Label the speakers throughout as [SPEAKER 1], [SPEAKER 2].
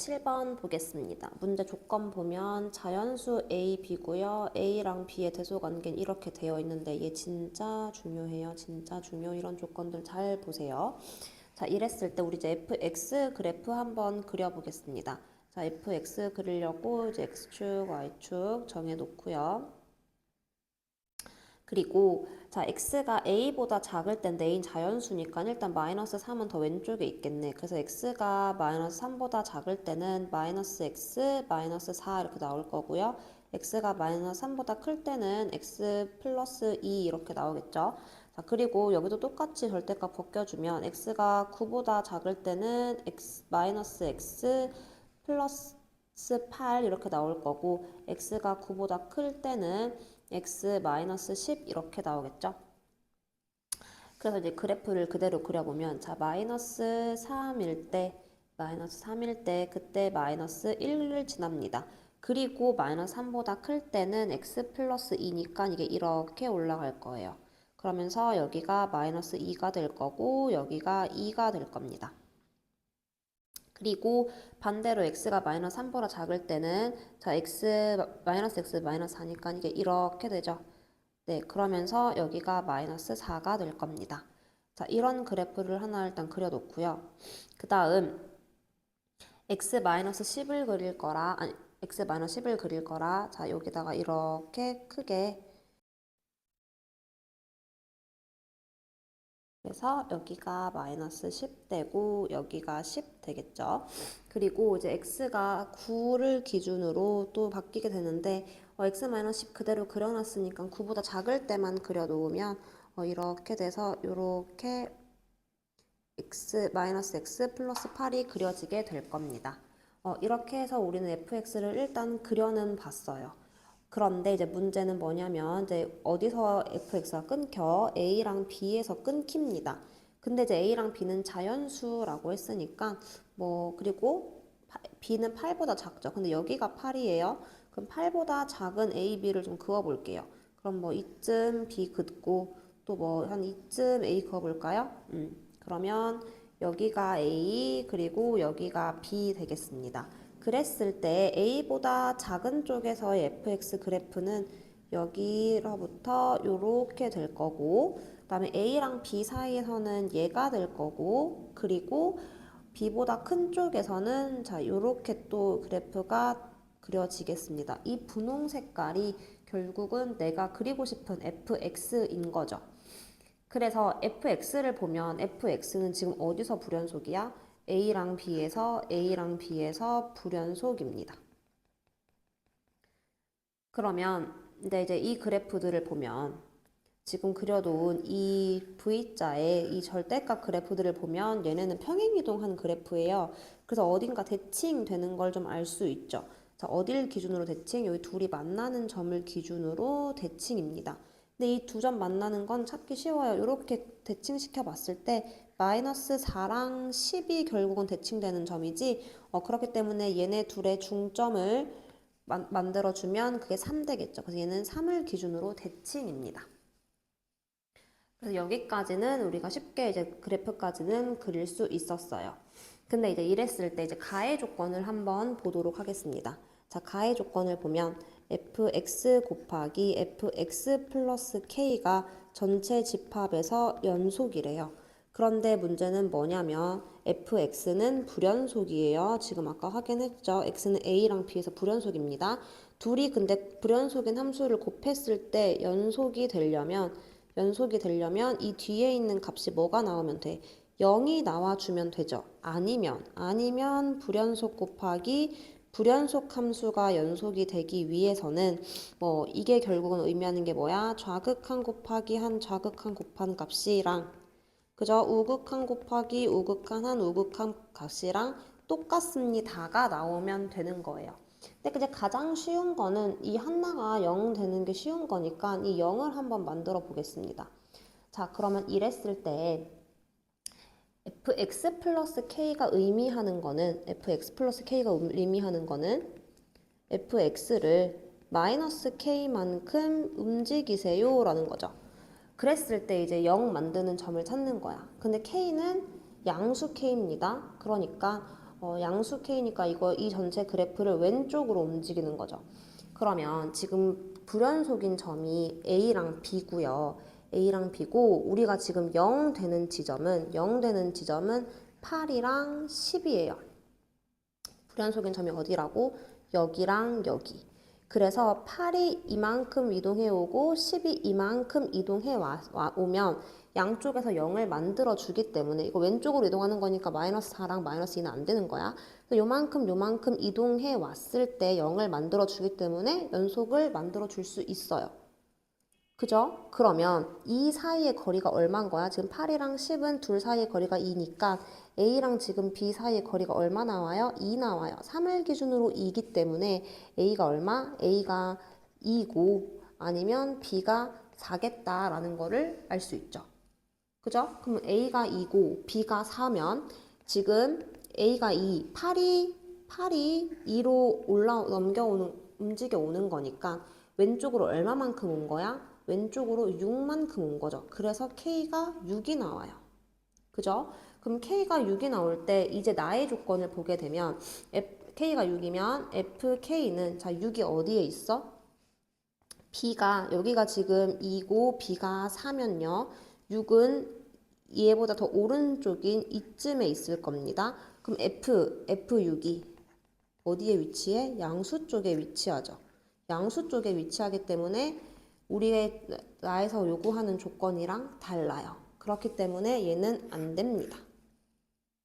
[SPEAKER 1] 7번 보겠습니다. 문제 조건 보면 자연수 A, B고요. A랑 B의 대소관계는 이렇게 되어 있는데 얘 진짜 중요해요. 진짜 중요. 이런 조건들 잘 보세요. 자, 이랬을 때 우리 이제 fx 그래프 한번 그려보겠습니다. 자, fx 그리려고 이제 x축, y축 정해놓고요. 그리고 자 x가 a보다 작을 땐 a인 자연수니까 일단 마이너스 3은 더 왼쪽에 있겠네. 그래서 x가 마이너스 3보다 작을 때는 마이너스 x, 마이너스 4 이렇게 나올 거고요. x가 마이너스 3보다 클 때는 x 플러스 2 이렇게 나오겠죠. 자, 그리고 여기도 똑같이 절대값 벗겨주면 x가 9보다 작을 때는 마이너스 x 플러스 8 이렇게 나올 거고 x가 9보다 클 때는 x-10 이렇게 나오겠죠. 그래서 이제 그래프를 그대로 그려보면 자 마이너스 3일 때 그때 마이너스 1을 지납니다. 그리고 마이너스 3보다 클 때는 x 플러스 2니까 이게 이렇게 올라갈 거예요. 그러면서 여기가 마이너스 2가 될 거고 여기가 2가 될 겁니다. 그리고 반대로 x가 마이너스 3보다 작을 때는 자 마이너스 4니까 이게 이렇게 되죠. 네, 그러면서 여기가 마이너스 4가 될 겁니다. 자, 이런 그래프를 하나 일단 그려놓고요. 그 다음 x-10을 그릴 거라 x-10을 그릴 거라 자 여기다가 이렇게 크게 그래서 여기가 마이너스 10 되고 여기가 10 되겠죠. 그리고 이제 x가 9를 기준으로 또 바뀌게 되는데 x-10 그대로 그려놨으니까 9보다 작을 때만 그려놓으면 이렇게 돼서 이렇게 x 플러스 8이 그려지게 될 겁니다. 이렇게 해서 우리는 fx를 일단 그려는 봤어요. 그런데 이제 문제는 뭐냐면 이제 어디서 fx가 끊겨? a랑 b에서 끊깁니다. 근데 이제 a랑 b는 자연수라고 했으니까 뭐 그리고 b는 8보다 작죠. 근데 여기가 8이에요. 그럼 8보다 작은 a, b를 좀 그어 볼게요. 그럼 뭐 이쯤 b 긋고 또 뭐 한 이쯤 a 그어 볼까요? 그러면 여기가 a 그리고 여기가 b 되겠습니다. 그랬을 때 a보다 작은 쪽에서의 fx 그래프는 여기로부터 이렇게 될 거고 그 다음에 a랑 b 사이에서는 얘가 될 거고 그리고 b보다 큰 쪽에서는 자 이렇게 또 그래프가 그려지겠습니다. 이 분홍 색깔이 결국은 내가 그리고 싶은 fx인 거죠. 그래서 fx를 보면 fx는 지금 어디서 불연속이야? A랑 B에서 불연속입니다. 그러면 근데 이제 이 그래프들을 보면 지금 그려놓은 이 V자의 이 절대값 그래프들을 보면 얘네는 평행이동한 그래프예요. 그래서 어딘가 대칭되는 걸 좀 알 수 있죠. 자, 어딜 기준으로 대칭? 여기 둘이 만나는 점을 기준으로 대칭입니다. 근데 이 두 점 만나는 건 찾기 쉬워요. 이렇게 대칭시켜 봤을 때 마이너스 4랑 10이 결국은 대칭되는 점이지 그렇기 때문에 얘네 둘의 중점을 만들어주면 그게 3 되겠죠. 그래서 얘는 3을 기준으로 대칭입니다. 그래서 여기까지는 우리가 쉽게 이제 그래프까지는 그릴 수 있었어요. 근데 이제 이랬을 때 이제 가해 조건을 한번 보도록 하겠습니다. 자, 가해 조건을 보면 fx 곱하기 fx 플러스 k가 전체 집합에서 연속이래요. 그런데 문제는 뭐냐면 fx는 불연속이에요. 지금 아까 확인했죠. x는 a랑 b에서 불연속입니다. 둘이 근데 불연속인 함수를 곱했을 때 연속이 되려면 이 뒤에 있는 값이 뭐가 나오면 돼? 0이 나와주면 되죠. 아니면 불연속 곱하기 불연속 함수가 연속이 되기 위해서는 뭐 이게 결국은 의미하는 게 뭐야? 좌극한 곱하기 한 좌극한 곱한 값이랑 그죠? 우극한 곱하기 우극한 우극한 값이랑 똑같습니다가 나오면 되는 거예요. 근데 이제 가장 쉬운 거는 이 하나가 0 되는 게 쉬운 거니까 이 0을 한번 만들어 보겠습니다. 자, 그러면 이랬을 때 fx 플러스 k가 의미하는 거는 fx를 마이너스 k만큼 움직이세요 라는 거죠. 그랬을 때 이제 0 만드는 점을 찾는 거야. 근데 k는 양수 k입니다. 그러니까 양수 k니까 이 전체 그래프를 왼쪽으로 움직이는 거죠. 그러면 지금 불연속인 점이 A랑 B고요. A랑 B고 우리가 지금 0 되는 지점은 8이랑 10이에요. 불연속인 점이 어디라고? 여기랑 여기. 그래서 8이 이만큼 이동해 오고 10이 이만큼 이동해 오면 양쪽에서 0을 만들어 주기 때문에 이거 왼쪽으로 이동하는 거니까 마이너스 4랑 마이너스 2는 안 되는 거야. 그래서 요만큼 이동해 왔을 때 0을 만들어 주기 때문에 연속을 만들어 줄 수 있어요. 그죠? 그러면 이 사이의 거리가 얼마인 거야? 지금 8이랑 10은 둘 사이의 거리가 2니까 A랑 지금 B 사이의 거리가 얼마 나와요? 2 나와요. 3을 기준으로 2이기 때문에 A가 얼마? A가 2고 아니면 B가 4겠다라는 거를 알 수 있죠. 그죠? 그럼 A가 2고 B가 4면 지금 A가 2, 8이 2로 움직여 오는 거니까 왼쪽으로 얼마만큼 온 거야? 왼쪽으로 6만큼 온 거죠. 그래서 K가 6이 나와요. 그죠? 그럼 K가 6이 나올 때 이제 나의 조건을 보게 되면 K가 6이면 FK는 자 6이 어디에 있어? B가 여기가 지금 2고 B가 4면요. 6은 얘보다 더 오른쪽인 이쯤에 있을 겁니다. 그럼 F6이 어디에 위치해? 양수 쪽에 위치하죠. 양수 쪽에 위치하기 때문에 우리의 나에서 요구하는 조건이랑 달라요. 그렇기 때문에 얘는 안 됩니다.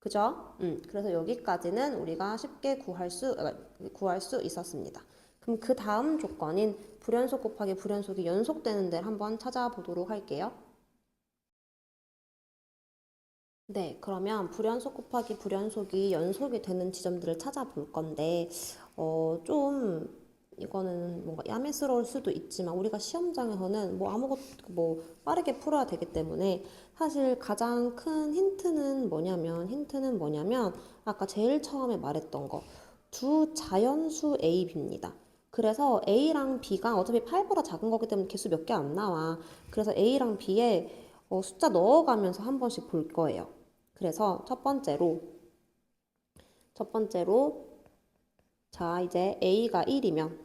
[SPEAKER 1] 그죠? 그래서 여기까지는 우리가 쉽게 구할 수 있었습니다. 그럼 그 다음 조건인 불연속 곱하기 불연속이 연속되는 데를 한번 찾아보도록 할게요. 네, 그러면 불연속 곱하기 불연속이 연속이 되는 지점들을 찾아볼 건데, 좀, 이거는 뭔가 야매스러울 수도 있지만, 우리가 시험장에서는 뭐 빠르게 풀어야 되기 때문에, 사실 가장 큰 힌트는 뭐냐면, 아까 제일 처음에 말했던 거, 두 자연수 A, B입니다. 그래서 A랑 B가 어차피 8보다 작은 거기 때문에 개수 몇 개 안 나와. 그래서 A랑 B에 숫자 넣어가면서 한 번씩 볼 거예요. 그래서 첫 번째로 자 이제 A가 1일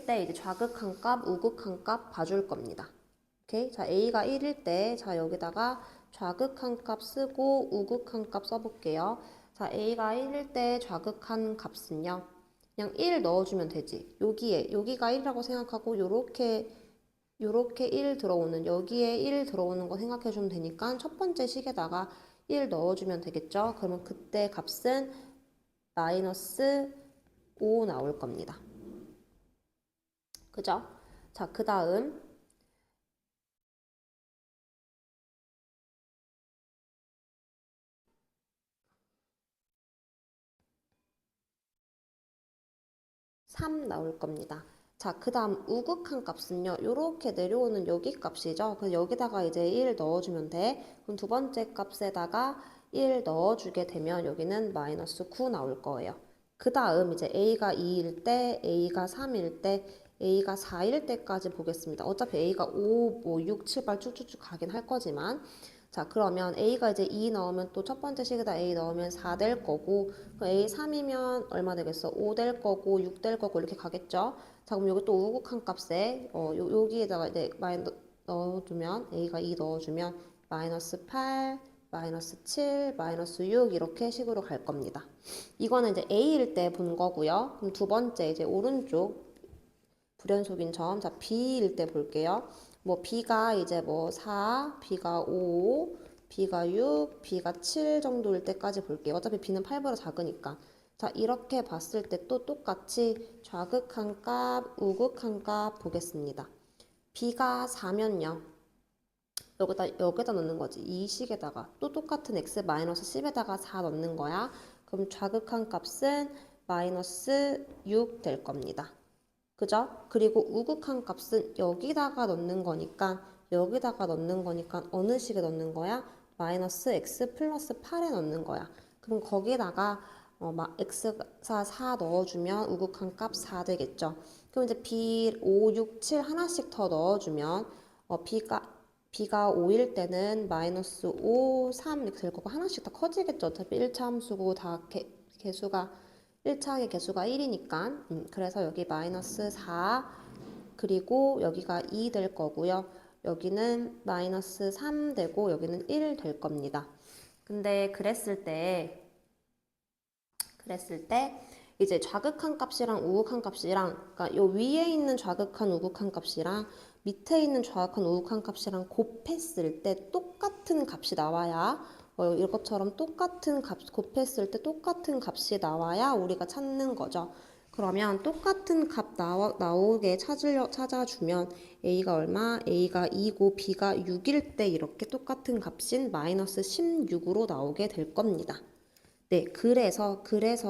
[SPEAKER 1] 때 이제 좌극한 값, 우극한 값 봐줄 겁니다. 오케이? 자 A가 1일 때 자 여기다가 좌극한 값 쓰고 우극한 값 써볼게요. 자 A가 1일 때 좌극한 값은요. 그냥 1 넣어주면 되지. 여기가 1이라고 생각하고 요렇게 1 들어오는 여기에 1 들어오는 거 생각해 주면 되니까 첫 번째 식에다가 1 넣어주면 되겠죠. 그러면 그때 값은 마이너스 5 나올 겁니다. 그죠? 자, 그 다음 3 나올 겁니다. 자, 그 다음 우극한 값은요. 요렇게 내려오는 여기 값이죠. 그래서 여기다가 이제 1 넣어주면 돼. 그럼 두 번째 값에다가 1 넣어주게 되면 여기는 마이너스 9 나올 거예요. 그 다음 이제 A가 2일 때, A가 3일 때, A가 4일 때까지 보겠습니다. 어차피 A가 5, 6, 7, 8 쭉쭉쭉 가긴 할 거지만 자, 그러면 A가 이제 2 넣으면 또 첫 번째 식에다 A 넣으면 4 될 거고, A 3이면 얼마 되겠어? 5 될 거고, 6 될 거고, 이렇게 가겠죠? 자, 그럼 여기 또 우극한 값에, 여기에다가 이제 넣어주면, A가 2 넣어주면, 마이너스 8, 마이너스 7, 마이너스 6, 이렇게 식으로 갈 겁니다. 이거는 이제 A일 때 본 거고요. 그럼 두 번째, 이제 오른쪽 불연속인 점, 자, B일 때 볼게요. 뭐 B가 이제 뭐 4, B가 5, B가 6, B가 7 정도일 때까지 볼게요. 어차피 B는 8보다 작으니까. 자, 이렇게 봤을 때 또 똑같이 좌극한 값, 우극한 값 보겠습니다. B가 4면요. 여기다 넣는 거지. 이 식에다가 또 똑같은 x-10에다가 4 넣는 거야. 그럼 좌극한 값은 마이너스 6 될 겁니다. 그죠? 그리고 우극한 값은 여기다가 넣는 거니까 어느 식에 넣는 거야? 마이너스 x 플러스 8에 넣는 거야. 그럼 거기다가 x가 4 넣어주면 우극한 값 4 되겠죠. 그럼 이제 b 5, 6, 7 하나씩 더 넣어주면 b가 5일 때는 마이너스 5, 3 이렇게 될 거고 하나씩 다 커지겠죠. 어차피 1차 함수고 다 개수가 1차의 개수가 1이니까 그래서 여기 마이너스 4 그리고 여기가 2 될 거고요. 여기는 마이너스 3 되고 여기는 1 될 겁니다. 근데 그랬을 때 이제 좌극한 값이랑 우극한 값이랑 그러니까 요 위에 있는 좌극한 우극한 값이랑 밑에 있는 좌극한 우극한 값이랑 곱했을 때 똑같은 값이 나와야 이것처럼 똑같은 값 곱했을 때 똑같은 값이 나와야 우리가 찾는 거죠. 그러면 똑같은 값 나오게 찾아주면 A가 얼마? A가 2고 B가 6일 때 이렇게 똑같은 값인 마이너스 16으로 나오게 될 겁니다. 네, 그래서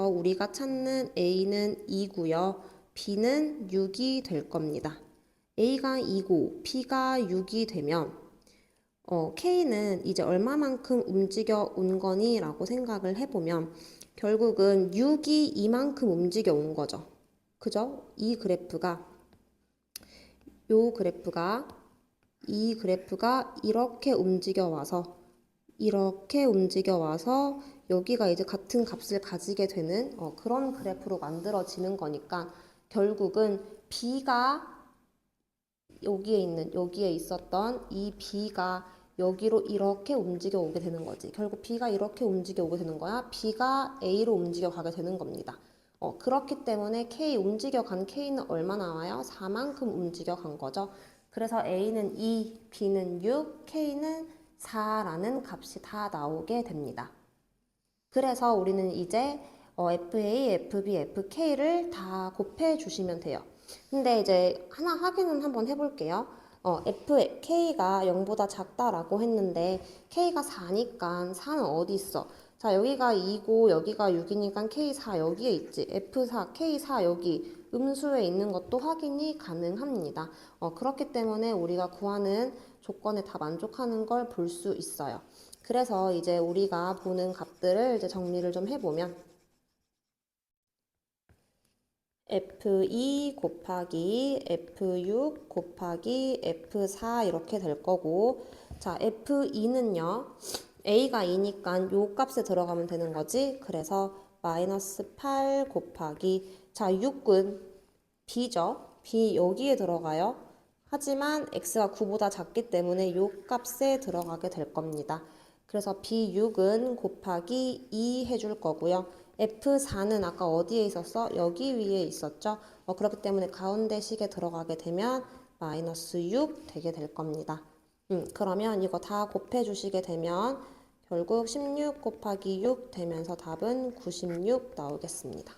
[SPEAKER 1] 우리가 찾는 A는 2고요. B는 6이 될 겁니다. A가 2고 B가 6이 되면 K는 이제 얼마만큼 움직여 온 거니? 라고 생각을 해보면 결국은 6이 이만큼 움직여 온 거죠. 그죠? 이 그래프가 이렇게 움직여 와서 여기가 이제 같은 값을 가지게 되는 그런 그래프로 만들어지는 거니까 결국은 B가 여기에 있었던 이 B가 여기로 이렇게 움직여 오게 되는 거지. 결국 B가 이렇게 움직여 오게 되는 거야. B가 A로 움직여 가게 되는 겁니다. 그렇기 때문에 움직여 간 K는 얼마 나와요? 4만큼 움직여 간 거죠. 그래서 A는 2, B는 6, K는 4라는 값이 다 나오게 됩니다. 그래서 우리는 이제 FA, FB, FK를 다 곱해 주시면 돼요. 근데 이제 하나 확인은 한번 해볼게요. K가 0보다 작다라고 했는데 K가 4니까 4는 어디 있어? 자, 여기가 2고 여기가 6이니까 K4 여기에 있지. F4, K4 여기 음수에 있는 것도 확인이 가능합니다. 그렇기 때문에 우리가 구하는 조건에 다 만족하는 걸 볼 수 있어요. 그래서 이제 우리가 보는 값들을 이제 정리를 좀 해보면 F2 곱하기 F6 곱하기 F4 이렇게 될 거고 자 F2는요 A가 2니까 요 값에 들어가면 되는 거지 그래서 마이너스 8 곱하기 자 6은 B죠 B 여기에 들어가요 하지만 X가 9보다 작기 때문에 요 값에 들어가게 될 겁니다 그래서 B6은 곱하기 2 해줄 거고요. F4는 아까 어디에 있었어? 여기 위에 있었죠? 그렇기 때문에 가운데 식에 들어가게 되면 마이너스 6 되게 될 겁니다. 그러면 이거 다 곱해 주시게 되면 결국 16 곱하기 6 되면서 답은 96 나오겠습니다.